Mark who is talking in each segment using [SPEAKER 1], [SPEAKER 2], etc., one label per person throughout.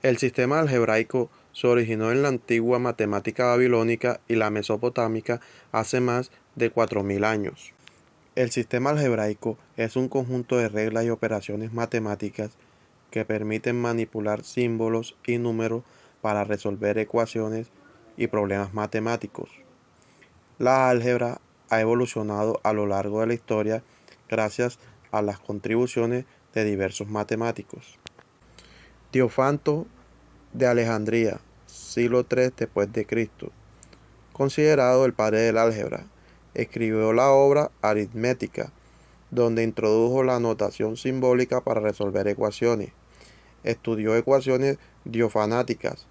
[SPEAKER 1] El sistema algebraico se originó en la antigua matemática babilónica y la mesopotámica hace más de 4000 años. El sistema algebraico es un conjunto de reglas y operaciones matemáticas que permiten manipular símbolos y números para resolver ecuaciones y problemas matemáticos. La álgebra ha evolucionado a lo largo de la historia gracias a las contribuciones de diversos matemáticos. Diofanto de Alejandría, siglo III después de Cristo, considerado el padre del álgebra, escribió la obra Aritmética, donde introdujo la notación simbólica para resolver ecuaciones. Estudió ecuaciones diofanáticas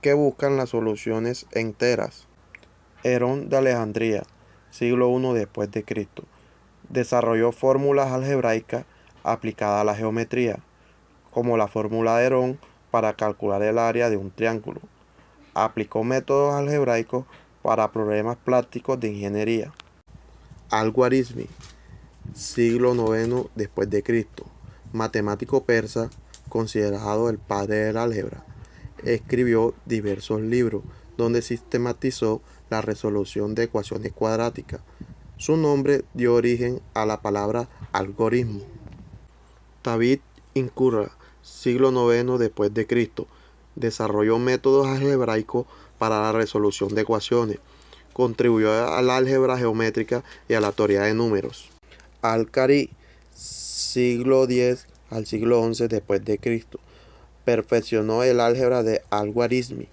[SPEAKER 1] que buscan las soluciones enteras. Herón de Alejandría, siglo I después de Cristo, desarrolló fórmulas algebraicas aplicadas a la geometría, como la fórmula de Herón para calcular el área de un triángulo. Aplicó métodos algebraicos para problemas prácticos de ingeniería. Al-Khwarizmi, siglo IX después de Cristo, matemático persa considerado el padre del álgebra, escribió diversos libros donde sistematizó la resolución de ecuaciones cuadráticas. Su nombre dio origen a la palabra algoritmo. David Incurra, siglo IX después de Cristo, desarrolló métodos algebraicos para la resolución de ecuaciones. Contribuyó a la álgebra geométrica y a la teoría de números. Al-Khari, siglo X al siglo XI después de Cristo, perfeccionó el álgebra de Al-Khwarizmi.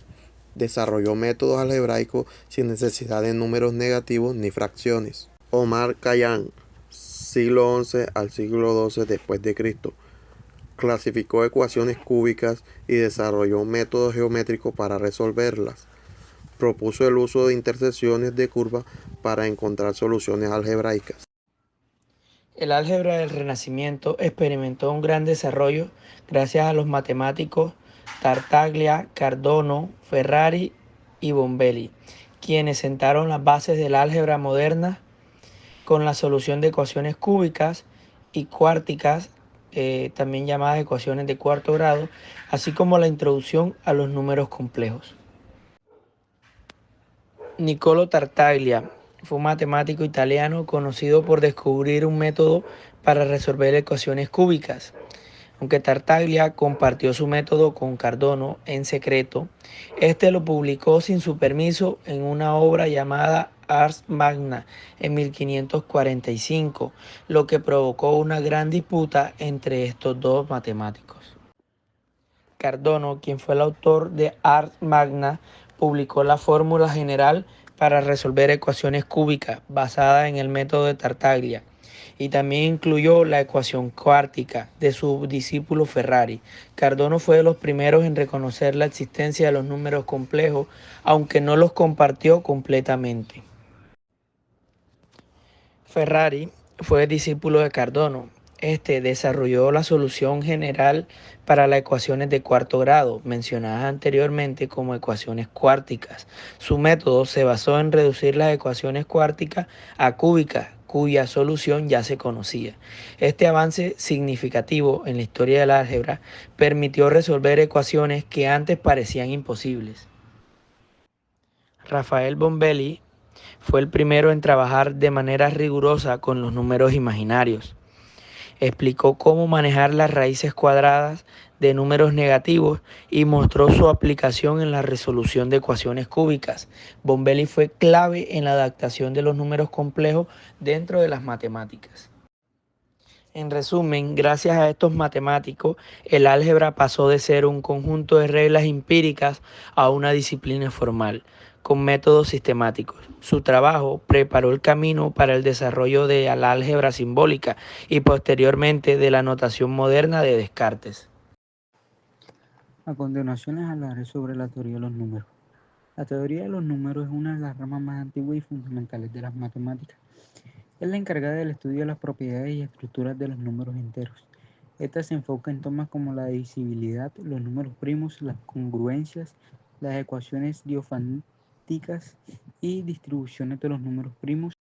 [SPEAKER 1] Desarrolló métodos algebraicos sin necesidad de números negativos ni fracciones. Omar Khayyam, siglo XI al siglo XII después de Cristo, clasificó ecuaciones cúbicas y desarrolló métodos geométricos para resolverlas. Propuso el uso de intersecciones de curvas para encontrar soluciones algebraicas.
[SPEAKER 2] El álgebra del Renacimiento experimentó un gran desarrollo gracias a los matemáticos Tartaglia, Cardano, Ferrari y Bombelli, quienes sentaron las bases del álgebra moderna con la solución de ecuaciones cúbicas y cuárticas, también llamadas ecuaciones de cuarto grado, así como la introducción a los números complejos. Niccolò Tartaglia fue un matemático italiano conocido por descubrir un método para resolver ecuaciones cúbicas. Aunque Tartaglia compartió su método con Cardano en secreto, este lo publicó sin su permiso en una obra llamada Ars Magna en 1545, lo que provocó una gran disputa entre estos dos matemáticos. Cardano, quien fue el autor de Ars Magna, publicó la fórmula general para resolver ecuaciones cúbicas basada en el método de Tartaglia y también incluyó la ecuación cuártica de su discípulo Ferrari. Cardano fue de los primeros en reconocer la existencia de los números complejos, aunque no los compartió completamente. Ferrari fue discípulo de Cardano. Este desarrolló la solución general para las ecuaciones de cuarto grado, mencionadas anteriormente como ecuaciones cuárticas. Su método se basó en reducir las ecuaciones cuárticas a cúbicas, cuya solución ya se conocía. Este avance significativo en la historia del álgebra permitió resolver ecuaciones que antes parecían imposibles. Rafael Bombelli fue el primero en trabajar de manera rigurosa con los números imaginarios. Explicó cómo manejar las raíces cuadradas de números negativos y mostró su aplicación en la resolución de ecuaciones cúbicas. Bombelli fue clave en la adaptación de los números complejos dentro de las matemáticas. En resumen, gracias a estos matemáticos, el álgebra pasó de ser un conjunto de reglas empíricas a una disciplina formal, con métodos sistemáticos. Su trabajo preparó el camino para el desarrollo de la álgebra simbólica y posteriormente de la notación moderna de Descartes.
[SPEAKER 3] A continuación les hablaré sobre la teoría de los números. La teoría de los números es una de las ramas más antiguas y fundamentales de las matemáticas. Es la encargada del estudio de las propiedades y estructuras de los números enteros. Esta se enfoca en temas como la divisibilidad, los números primos, las congruencias, las ecuaciones diofantísticas y distribuciones de los números primos.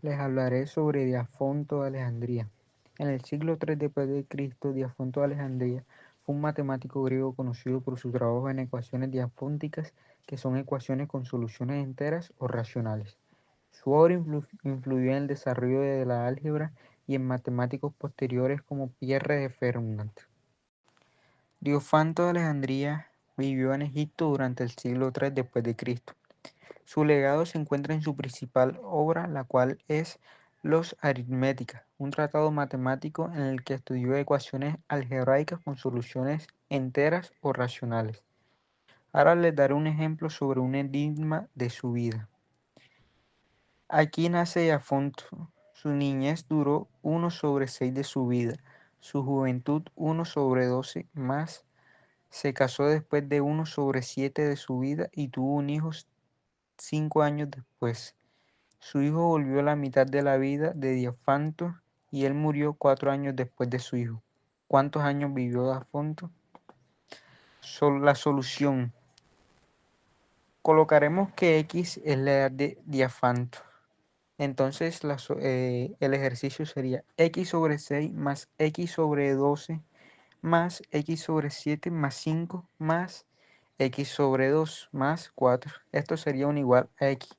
[SPEAKER 3] Les hablaré sobre Diofanto de Alejandría. En el siglo III después de Cristo, Diofanto de Alejandría fue un matemático griego conocido por su trabajo en ecuaciones diafónticas, que son ecuaciones con soluciones enteras o racionales. Su obra influyó en el desarrollo de la álgebra y en matemáticos posteriores como Pierre de Fermat. Diofanto de Alejandría vivió en Egipto durante el siglo III después de Cristo. Su legado se encuentra en su principal obra, la cual es Los Aritmética, un tratado matemático en el que estudió ecuaciones algebraicas con soluciones enteras o racionales. Ahora les daré un ejemplo sobre un enigma de su vida. Aquí nace Afonso. Su niñez duró 1/6 de su vida, su juventud 1/12 más. Se casó después de 1/7 de su vida y tuvo un hijo 5 años después. Su hijo volvió la mitad de la vida de Diafanto y él murió 4 años después de su hijo. ¿Cuántos años vivió Diafanto? La solución. Colocaremos que X es la edad de Diafanto. Entonces el ejercicio sería X/6 más X/12 más X/7 más 5 más X/2 más 4. Esto sería un igual a X.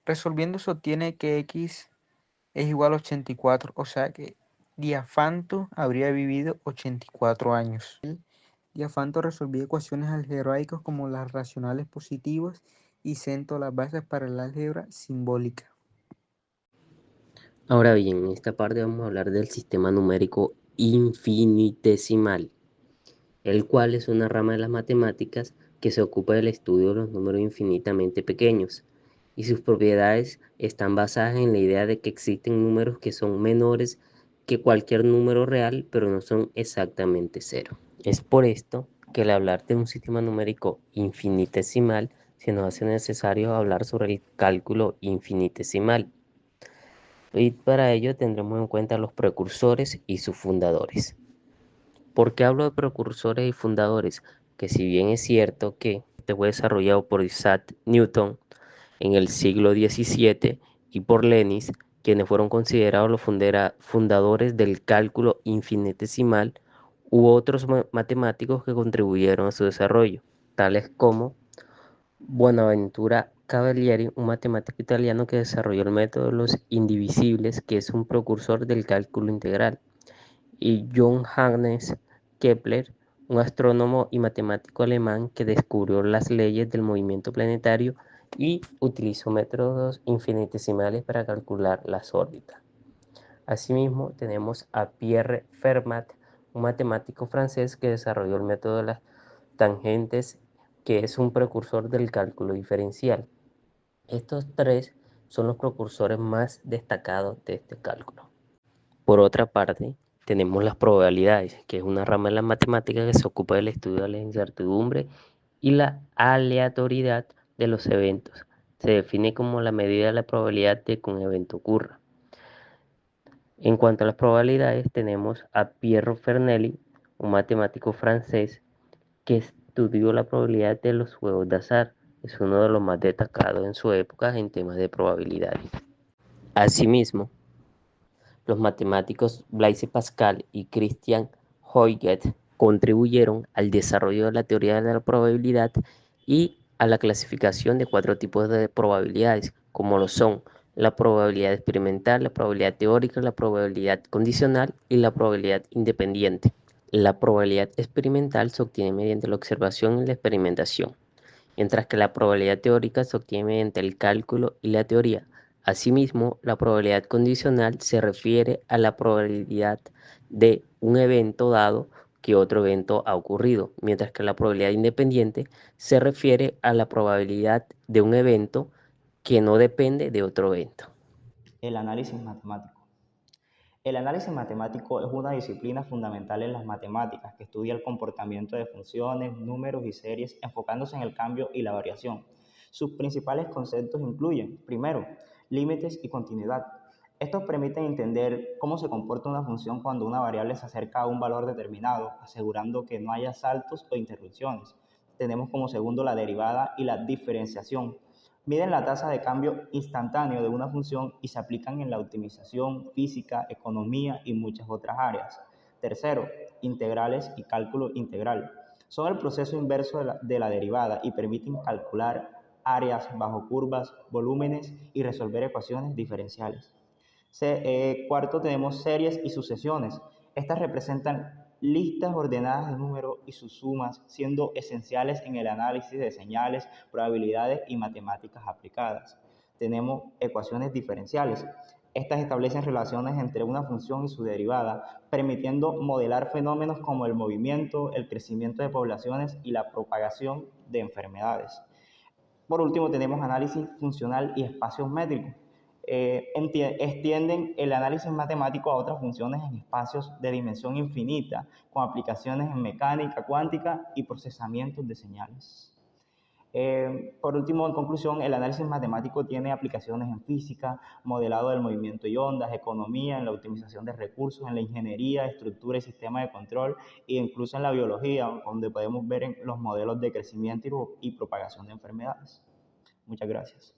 [SPEAKER 3] Resolviendo se obtiene que X es igual a 84, o sea que Diafanto habría vivido 84 años. Diafanto resolvía ecuaciones algebraicas como las racionales positivas y sentó las bases para el álgebra simbólica.
[SPEAKER 4] Ahora bien, en esta parte vamos a hablar del sistema numérico infinitesimal, el cual es una rama de las matemáticas que se ocupa del estudio de los números infinitamente pequeños, y sus propiedades están basadas en la idea de que existen números que son menores que cualquier número real, pero no son exactamente cero. Es por esto que al hablar de un sistema numérico infinitesimal, se nos hace necesario hablar sobre el cálculo infinitesimal. Y para ello tendremos en cuenta los precursores y sus fundadores. ¿Por qué hablo de precursores y fundadores? Que si bien es cierto que este fue desarrollado por Isaac Newton en el siglo XVII y por Leibniz, quienes fueron considerados los fundadores del cálculo infinitesimal, hubo otros matemáticos que contribuyeron a su desarrollo, tales como Bonaventura Cavalieri, un matemático italiano que desarrolló el método de los indivisibles, que es un precursor del cálculo integral, y Johannes Kepler, un astrónomo y matemático alemán que descubrió las leyes del movimiento planetario y utilizó métodos infinitesimales para calcular las órbitas. Asimismo, tenemos a Pierre Fermat, un matemático francés que desarrolló el método de las tangentes, que es un precursor del cálculo diferencial. Estos tres son los precursores más destacados de este cálculo. Por otra parte, tenemos las probabilidades, que es una rama de la matemática que se ocupa del estudio de la incertidumbre y la aleatoriedad de los eventos. Se define como la medida de la probabilidad de que un evento ocurra. En cuanto a las probabilidades, tenemos a Piero Fernelli, un matemático francés que estudió la probabilidad de los juegos de azar. Es uno de los más destacados en su época en temas de probabilidades. Asimismo, los matemáticos Blaise Pascal y Christian Huygens contribuyeron al desarrollo de la teoría de la probabilidad y a la clasificación de 4 tipos de probabilidades, como lo son la probabilidad experimental, la probabilidad teórica, la probabilidad condicional y la probabilidad independiente. La probabilidad experimental se obtiene mediante la observación y la experimentación, mientras que la probabilidad teórica se obtiene mediante el cálculo y la teoría. Asimismo, la probabilidad condicional se refiere a la probabilidad de un evento dado que otro evento ha ocurrido, mientras que la probabilidad independiente se refiere a la probabilidad de un evento que no depende de otro evento.
[SPEAKER 5] El análisis matemático. El análisis matemático es una disciplina fundamental en las matemáticas que estudia el comportamiento de funciones, números y series, enfocándose en el cambio y la variación. Sus principales conceptos incluyen, primero, límites y continuidad. Estos permiten entender cómo se comporta una función cuando una variable se acerca a un valor determinado, asegurando que no haya saltos o interrupciones. Tenemos como segundo la derivada y la diferenciación. Miden la tasa de cambio instantáneo de una función y se aplican en la optimización, física, economía y muchas otras áreas. Tercero, integrales y cálculo integral. Son el proceso inverso de la derivada y permiten calcular áreas bajo curvas, volúmenes y resolver ecuaciones diferenciales. Cuarto, tenemos series y sucesiones. Estas representan listas ordenadas de números y sus sumas, siendo esenciales en el análisis de señales, probabilidades y matemáticas aplicadas. Tenemos ecuaciones diferenciales. Estas establecen relaciones entre una función y su derivada, permitiendo modelar fenómenos como el movimiento, el crecimiento de poblaciones y la propagación de enfermedades. Por último, tenemos análisis funcional y espacios métricos. Extienden el análisis matemático a otras funciones en espacios de dimensión infinita, con aplicaciones en mecánica cuántica y procesamiento de señales. Por último, en conclusión, el análisis matemático tiene aplicaciones en física, modelado del movimiento y ondas, economía, en la optimización de recursos, en la ingeniería, estructura y sistema de control, e incluso en la biología, donde podemos ver en los modelos de crecimiento y propagación de enfermedades. Muchas gracias.